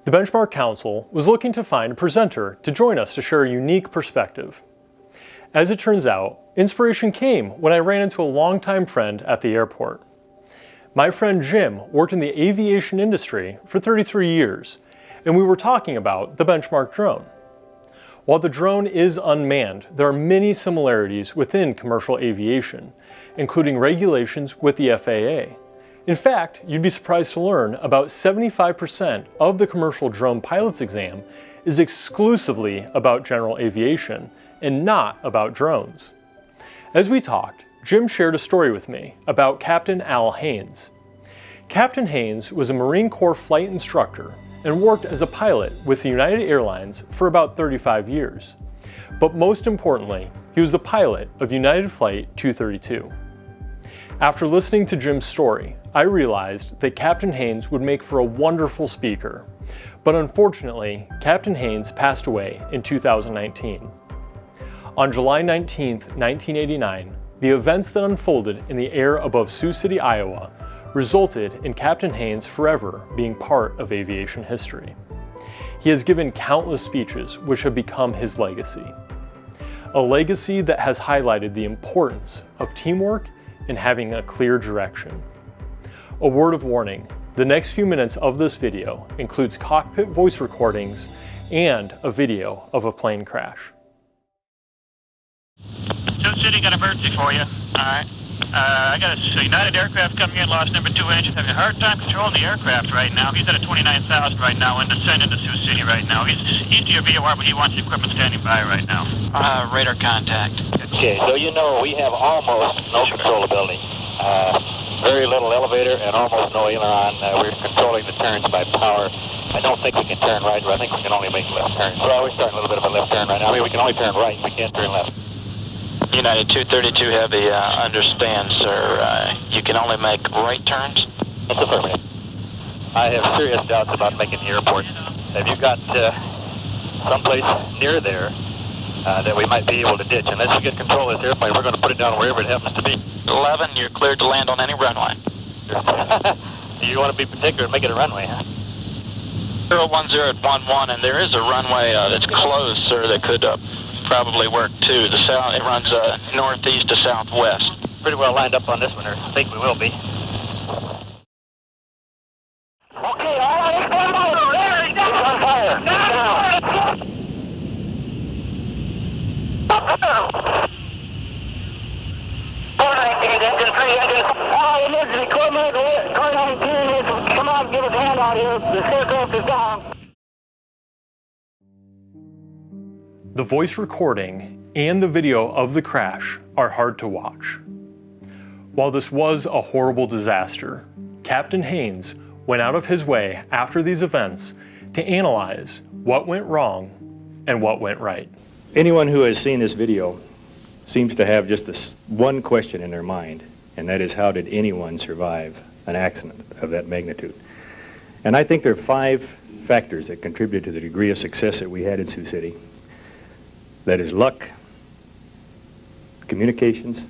The Benchmark Council was looking to find a presenter to join us to share a unique perspective. As it turns out, inspiration came when I ran into a longtime friend at the airport. My friend Jim worked in the aviation industry for 33 years, and we were talking about the Benchmark drone. While the drone is unmanned, there are many similarities within commercial aviation, including regulations with the FAA. In fact, you'd be surprised to learn about 75% of the commercial drone pilot's exam is exclusively about general aviation and not about drones. As we talked, Jim shared a story with me about Captain Al Haynes. Captain Haynes was a Marine Corps flight instructor and worked as a pilot with United Airlines for about 35 years. But most importantly, he was the pilot of United Flight 232. After listening to Jim's story, I realized that Captain Haynes would make for a wonderful speaker. But unfortunately, Captain Haynes passed away in 2019. On July 19, 1989, the events that unfolded in the air above Sioux City, Iowa, resulted in Captain Haynes forever being part of aviation history. He has given countless speeches which have become his legacy. A legacy that has highlighted the importance of teamwork and having a clear direction. A word of warning, the next few minutes of this video includes cockpit voice recordings and a video of a plane crash. Sioux City, got an emergency for you. Alright. I got a United aircraft coming in, lost number 2 engine, having a hard time controlling the aircraft right now. He's at a 29,000 right now and descending to Sioux City right now. He's to your VOR, but he wants the equipment standing by right now. Radar contact. Okay, so you know we have almost no controllability. Very little elevator and almost no aileron. We're controlling the turns by power. I don't think we can turn right, but I think we can only make left turns. Well, we're starting a little bit of a left turn right now. I mean, we can only turn right, we can't turn left. United 232 Heavy, understand, sir. You can only make right turns? That's affirmative. I have serious doubts about making the airport. Have you got someplace near there that we might be able to ditch? Unless we get control of this airplane, we're going to put it down wherever it happens to be. 11, you're cleared to land on any runway. You want to be particular and make it a runway, huh? 010 at 11, and there is a runway that's closed, sir, that could probably work too. The south, it runs northeast to southwest. Pretty well lined up on this one, or I think we will be. Okay, all right, it's on fire. There, he's on fire. Down. 419, engine 3, engine 4. All emergency equipment, car 19 is, come on, give us a hand out here. The aircraft is down. The voice recording and the video of the crash are hard to watch. While this was a horrible disaster, Captain Haynes went out of his way after these events to analyze what went wrong and what went right. Anyone who has seen this video seems to have just this one question in their mind, and that is, how did anyone survive an accident of that magnitude? And I think there are 5 factors that contribute to the degree of success that we had in Sioux City. That is luck, communications,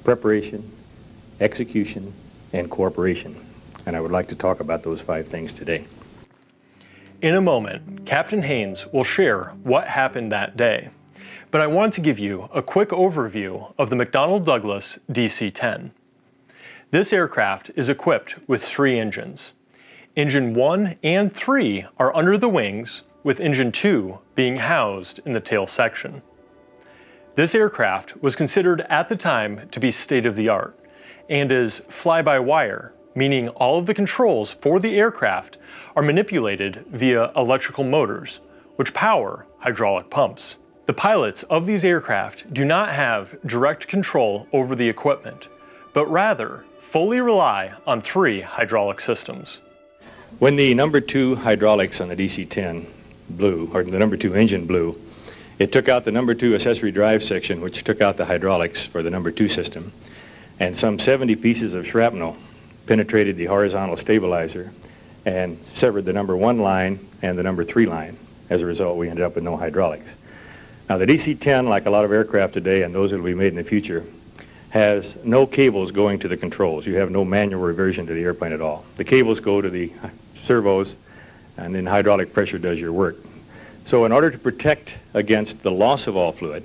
preparation, execution, and cooperation. And I would like to talk about those 5 things today. In a moment, Captain Haynes will share what happened that day. But I want to give you a quick overview of the McDonnell Douglas DC-10. This aircraft is equipped with 3 engines. Engine 1 and 3 are under the wings, with Engine 2 being housed in the tail section. This aircraft was considered at the time to be state-of-the-art and is fly-by-wire, meaning all of the controls for the aircraft are manipulated via electrical motors, which power hydraulic pumps. The pilots of these aircraft do not have direct control over the equipment, but rather fully rely on 3 hydraulic systems. When the number 2 hydraulics on the DC-10 blew, or the number 2 engine blew, it took out the number 2 accessory drive section, which took out the hydraulics for the number 2 system, and some 70 pieces of shrapnel penetrated the horizontal stabilizer and severed the number 1 line and the number 3 line. As a result, we ended up with no hydraulics. Now, the DC-10, like a lot of aircraft today and those that will be made in the future, has no cables going to the controls. You have no manual reversion to the airplane at all. The cables go to the servos and then hydraulic pressure does your work. So in order to protect against the loss of all fluid,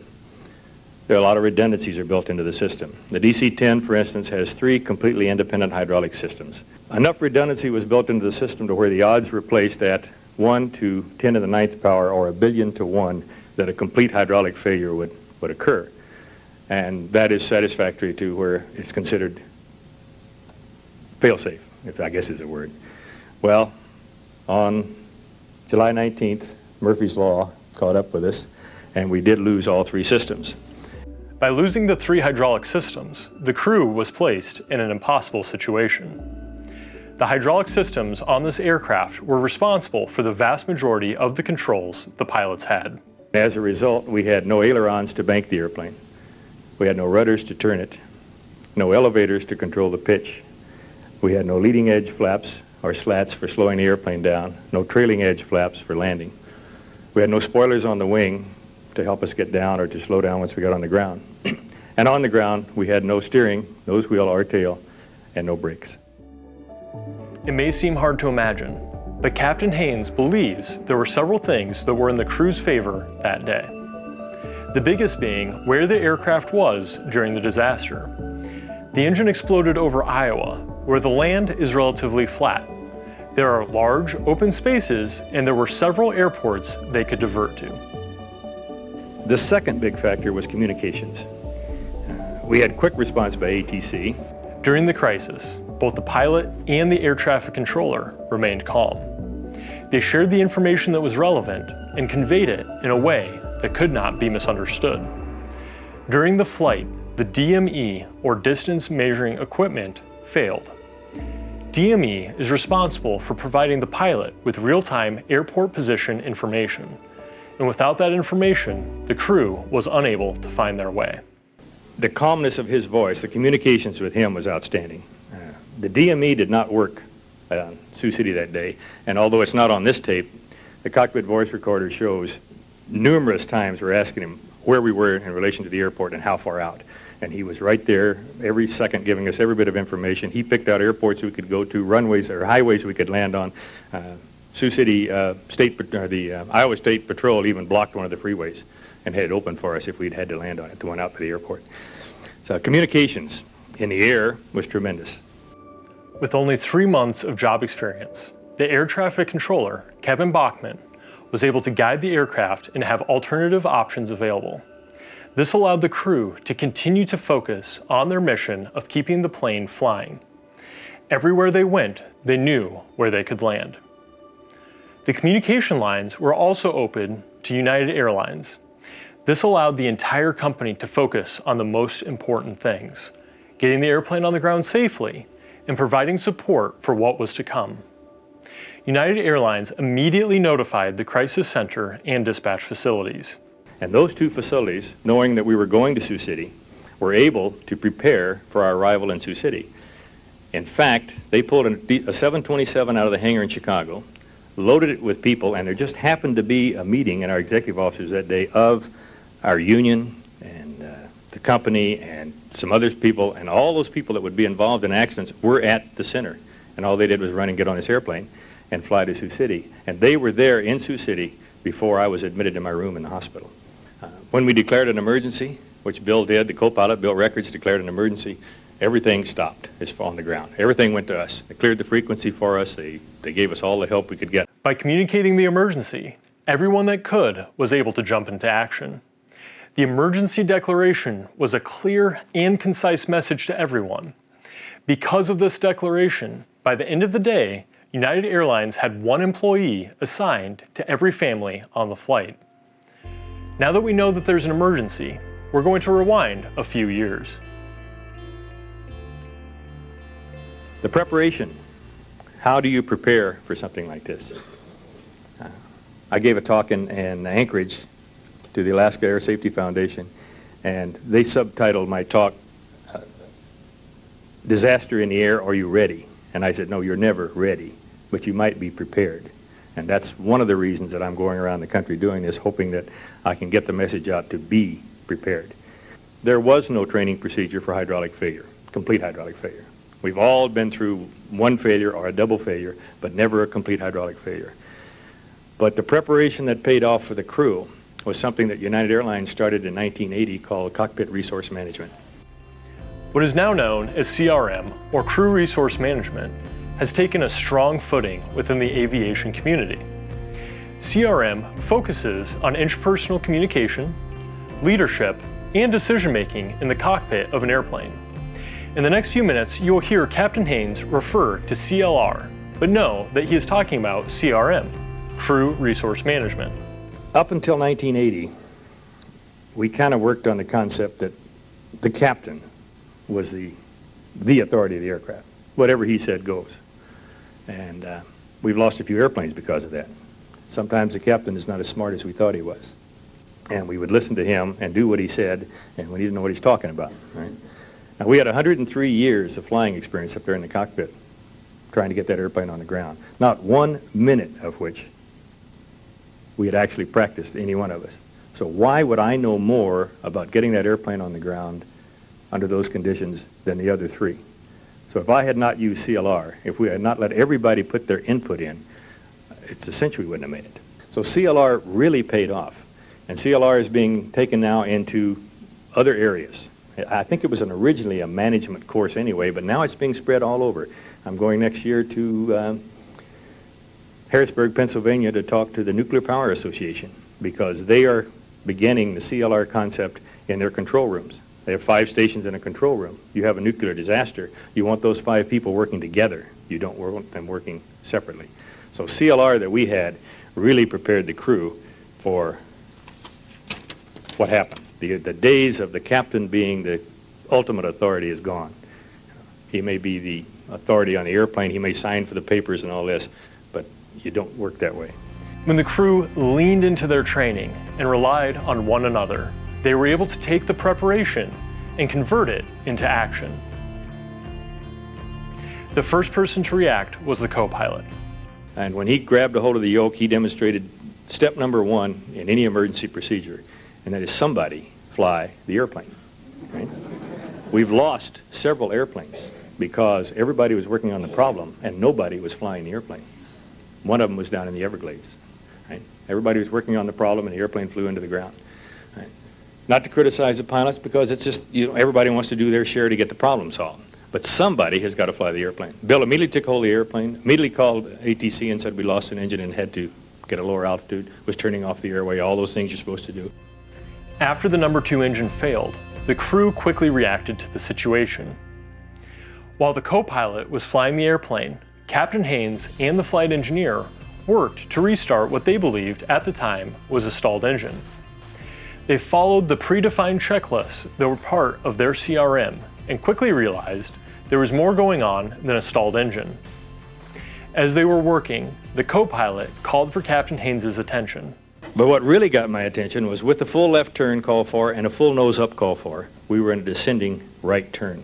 there are a lot of redundancies are built into the system. The DC-10, for instance, has 3 completely independent hydraulic systems. Enough redundancy was built into the system to where the odds were placed at 1 to 10 to the 9th power, or 1 billion to 1, that a complete hydraulic failure would occur. And that is satisfactory to where it's considered fail-safe, if I guess is a word. Well, on July 19th, Murphy's Law caught up with us, and we did lose all 3 systems. By losing the 3 hydraulic systems, the crew was placed in an impossible situation. The hydraulic systems on this aircraft were responsible for the vast majority of the controls the pilots had. As a result, we had no ailerons to bank the airplane. We had no rudders to turn it, no elevators to control the pitch. We had no leading edge flaps or slats for slowing the airplane down, no trailing edge flaps for landing. We had no spoilers on the wing to help us get down or to slow down once we got on the ground. And on the ground, we had no steering, nose wheel or tail, and no brakes. It may seem hard to imagine, but Captain Haynes believes there were several things that were in the crew's favor that day. The biggest being where the aircraft was during the disaster. The engine exploded over Iowa, where the land is relatively flat. There are large open spaces, and there were several airports they could divert to. The second big factor was communications. We had quick response by ATC. During the crisis, both the pilot and the air traffic controller remained calm. They shared the information that was relevant and conveyed it in a way that could not be misunderstood. During the flight, the DME, or distance measuring equipment, failed. DME is responsible for providing the pilot with real-time airport position information, and without that information, the crew was unable to find their way. The calmness of his voice, the communications with him was outstanding. The DME did not work on Sioux City that day, and although it's not on this tape, the cockpit voice recorder shows numerous times we're asking him where we were in relation to the airport and how far out. And he was right there every second giving us every bit of information. He picked out airports we could go to, runways or highways we could land on. Sioux City the Iowa State Patrol even blocked one of the freeways and had it open for us if we'd had to land on it to went out to the airport. So communications in the air was tremendous. With only 3 months of job experience, the air traffic controller, Kevin Bachman, was able to guide the aircraft and have alternative options available. This allowed the crew to continue to focus on their mission of keeping the plane flying. Everywhere they went, they knew where they could land. The communication lines were also open to United Airlines. This allowed the entire company to focus on the most important things, getting the airplane on the ground safely and providing support for what was to come. United Airlines immediately notified the crisis center and dispatch facilities. And those 2 facilities, knowing that we were going to Sioux City, were able to prepare for our arrival in Sioux City. In fact, they pulled a 727 out of the hangar in Chicago, loaded it with people, and there just happened to be a meeting in our executive offices that day of our union and the company and some other people, and all those people that would be involved in accidents were at the center. And all they did was run and get on this airplane and fly to Sioux City. And they were there in Sioux City before I was admitted to my room in the hospital. When we declared an emergency, which Bill did, the co-pilot, Bill Records, declared an emergency, everything stopped. It's on the ground. Everything went to us. They cleared the frequency for us. They gave us all the help we could get. By communicating the emergency, everyone that could was able to jump into action. The emergency declaration was a clear and concise message to everyone. Because of this declaration, by the end of the day, United Airlines had 1 employee assigned to every family on the flight. Now that we know that there's an emergency, we're going to rewind a few years. The preparation. How do you prepare for something like this? I gave a talk in Anchorage to the Alaska Air Safety Foundation, and they subtitled my talk, Disaster in the Air, Are You Ready? And I said, no, you're never ready, but you might be prepared. And that's one of the reasons that I'm going around the country doing this, hoping that I can get the message out to be prepared. There was no training procedure for hydraulic failure, complete hydraulic failure. We've all been through one failure or a double failure, but never a complete hydraulic failure. But the preparation that paid off for the crew was something that United Airlines started in 1980 called Cockpit Resource Management. What is now known as CRM, or Crew Resource Management, has taken a strong footing within the aviation community. CRM focuses on interpersonal communication, leadership, and decision-making in the cockpit of an airplane. In the next few minutes, you will hear Captain Haynes refer to CLR, but know that he is talking about CRM, Crew Resource Management. Up until 1980, we kind of worked on the concept that the captain was the authority of the aircraft. Whatever he said goes. And we've lost a few airplanes because of that. Sometimes the captain is not as smart as we thought he was. And we would listen to him and do what he said, and we didn't know what he's talking about, right? Now, we had 103 years of flying experience up there in the cockpit trying to get that airplane on the ground. Not 1 minute of which we had actually practiced, any one of us. So why would I know more about getting that airplane on the ground under those conditions than the other three? So if I had not used CLR, if we had not let everybody put their input in, it's a cinch we wouldn't have made it. So CLR really paid off. And CLR is being taken now into other areas. I think it was originally a management course anyway, but now it's being spread all over. I'm going next year to Harrisburg, Pennsylvania to talk to the Nuclear Power Association because they are beginning the CLR concept in their control rooms. They have 5 stations in a control room. You have a nuclear disaster. You want those 5 people working together. You don't want them working separately. So CLR that we had really prepared the crew for what happened. The days of the captain being the ultimate authority is gone. He may be the authority on the airplane. He may sign for the papers and all this, but you don't work that way. When the crew leaned into their training and relied on one another, they were able to take the preparation and convert it into action. The first person to react was the co-pilot. And when he grabbed a hold of the yoke, he demonstrated step number 1 in any emergency procedure, and that is somebody fly the airplane. Right? We've lost several airplanes because everybody was working on the problem and nobody was flying the airplane. One of them was down in the Everglades. Right? Everybody was working on the problem and the airplane flew into the ground. Right? Not to criticize the pilots because it's just, everybody wants to do their share to get the problem solved. But somebody has got to fly the airplane. Bill immediately took hold of the airplane, immediately called ATC and said we lost an engine and had to get a lower altitude, was turning off the airway, all those things you're supposed to do. After the number 2 engine failed, the crew quickly reacted to the situation. While the co-pilot was flying the airplane, Captain Haynes and the flight engineer worked to restart what they believed at the time was a stalled engine. They followed the predefined checklists that were part of their CRM and quickly realized there was more going on than a stalled engine. As they were working, the co-pilot called for Captain Haynes' attention. But what really got my attention was with the full left turn call for and a full nose up call for, we were in a descending right turn.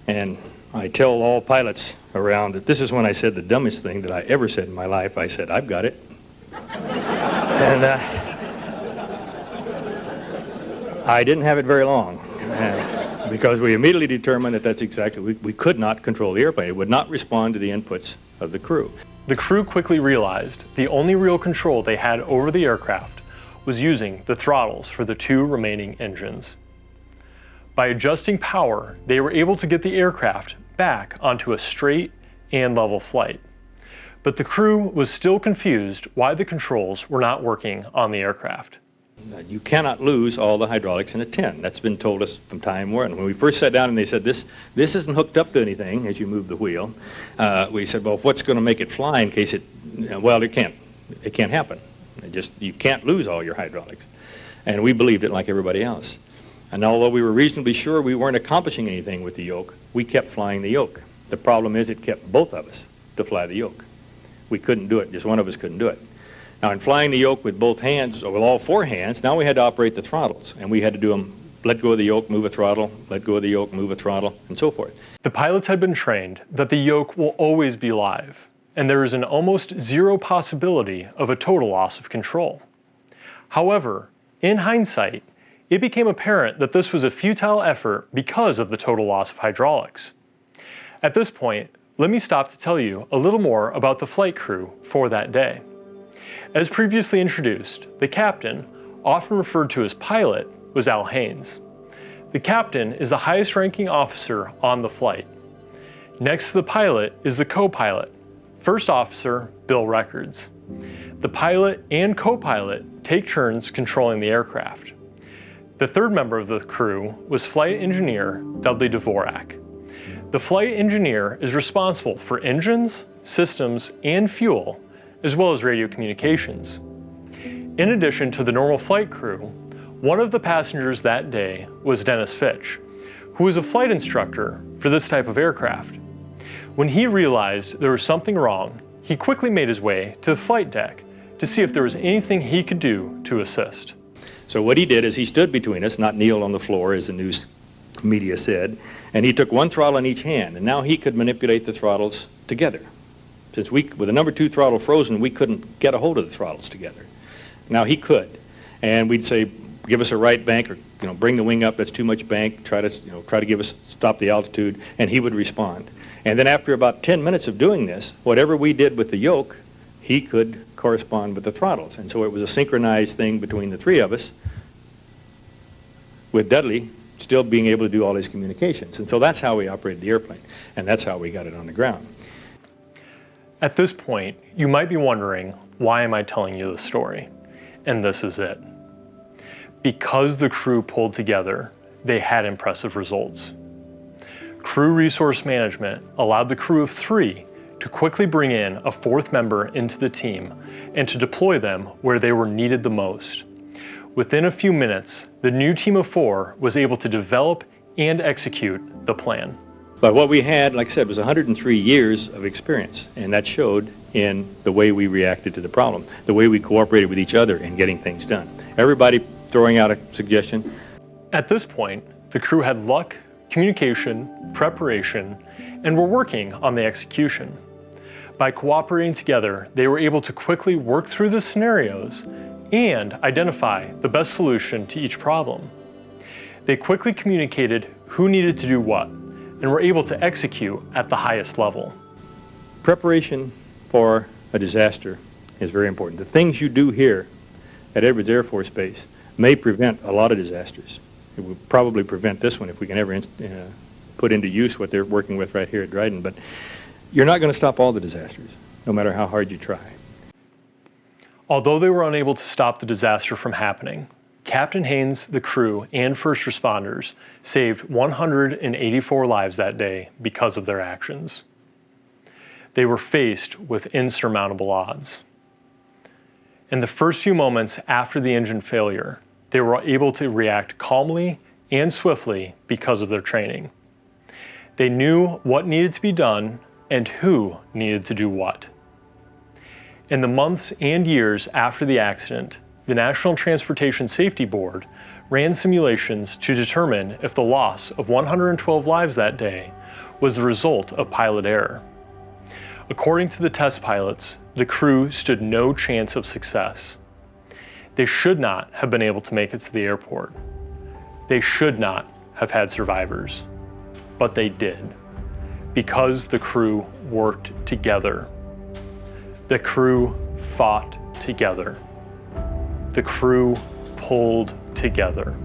And I tell all pilots around that this is when I said the dumbest thing that I ever said in my life. I said, I've got it. And I didn't have it very long because we immediately determined that that's exactly, we could not control the airplane. It would not respond to the inputs of the crew. The crew quickly realized the only real control they had over the aircraft was using the throttles for the 2 remaining engines. By adjusting power, they were able to get the aircraft back onto a straight and level flight. But the crew was still confused why the controls were not working on the aircraft. You cannot lose all the hydraulics in a 10. That's been told us from time one. When we first sat down and they said, this isn't hooked up to anything as you move the wheel, we said, well, what's going to make it fly in case it, well, it can't happen. You can't lose all your hydraulics. And we believed it like everybody else. And although we were reasonably sure we weren't accomplishing anything with the yoke, we kept flying the yoke. The problem is it kept both of us to fly the yoke. We couldn't do it. Just one of us couldn't do it. Now, in flying the yoke with both hands, or with all 4 hands, now we had to operate the throttles, and we had to do them, let go of the yoke, move a throttle, let go of the yoke, move a throttle, and so forth. The pilots had been trained that the yoke will always be live, and there is an almost zero possibility of a total loss of control. However, in hindsight, it became apparent that this was a futile effort because of the total loss of hydraulics. At this point, let me stop to tell you a little more about the flight crew for that day. As previously introduced, the captain, often referred to as pilot, was Al Haynes. The captain is the highest ranking officer on the flight. Next to the pilot is the co-pilot, First Officer Bill Records. The pilot and co-pilot take turns controlling the aircraft. The third member of the crew was Flight Engineer Dudley Dvorak. The flight engineer is responsible for engines, systems, and fuel, as well as radio communications. In addition to the normal flight crew, one of the passengers that day was Dennis Fitch, who was a flight instructor for this type of aircraft. When he realized there was something wrong, he quickly made his way to the flight deck to see if there was anything he could do to assist. So what he did is he stood between us, not kneel on the floor as the news media said, and he took one throttle in each hand, and now he could manipulate the throttles together. Since with the number 2 throttle frozen, we couldn't get a hold of the throttles together. Now he could, and we'd say, give us a right bank, or bring the wing up, that's too much bank, try to give us, stop the altitude, and he would respond. And then after about 10 minutes of doing this, whatever we did with the yoke, he could correspond with the throttles. And so it was a synchronized thing between the three of us, with Dudley still being able to do all his communications. And so that's how we operated the airplane, and that's how we got it on the ground. At this point, you might be wondering, why am I telling you this story? And this is it. Because the crew pulled together, they had impressive results. Crew resource management allowed the crew of 3 to quickly bring in a 4th member into the team and to deploy them where they were needed the most. Within a few minutes, the new team of 4 was able to develop and execute the plan. But what we had, like I said, was 103 years of experience, and that showed in the way we reacted to the problem, the way we cooperated with each other in getting things done. Everybody throwing out a suggestion. At this point, the crew had luck, communication, preparation, and were working on the execution. By cooperating together, they were able to quickly work through the scenarios and identify the best solution to each problem. They quickly communicated who needed to do what, and were able to execute at the highest level. Preparation for a disaster is very important. The things you do here at Edwards Air Force Base may prevent a lot of disasters. It will probably prevent this one if we can ever put into use what they're working with right here at Dryden, but you're not going to stop all the disasters, no matter how hard you try. Although they were unable to stop the disaster from happening, Captain Haynes, the crew, and first responders saved 184 lives that day because of their actions. They were faced with insurmountable odds. In the first few moments after the engine failure, they were able to react calmly and swiftly because of their training. They knew what needed to be done and who needed to do what. In the months and years after the accident, the National Transportation Safety Board ran simulations to determine if the loss of 112 lives that day was the result of pilot error. According to the test pilots, the crew stood no chance of success. They should not have been able to make it to the airport. They should not have had survivors, but they did, because the crew worked together. The crew fought together. The crew pulled together.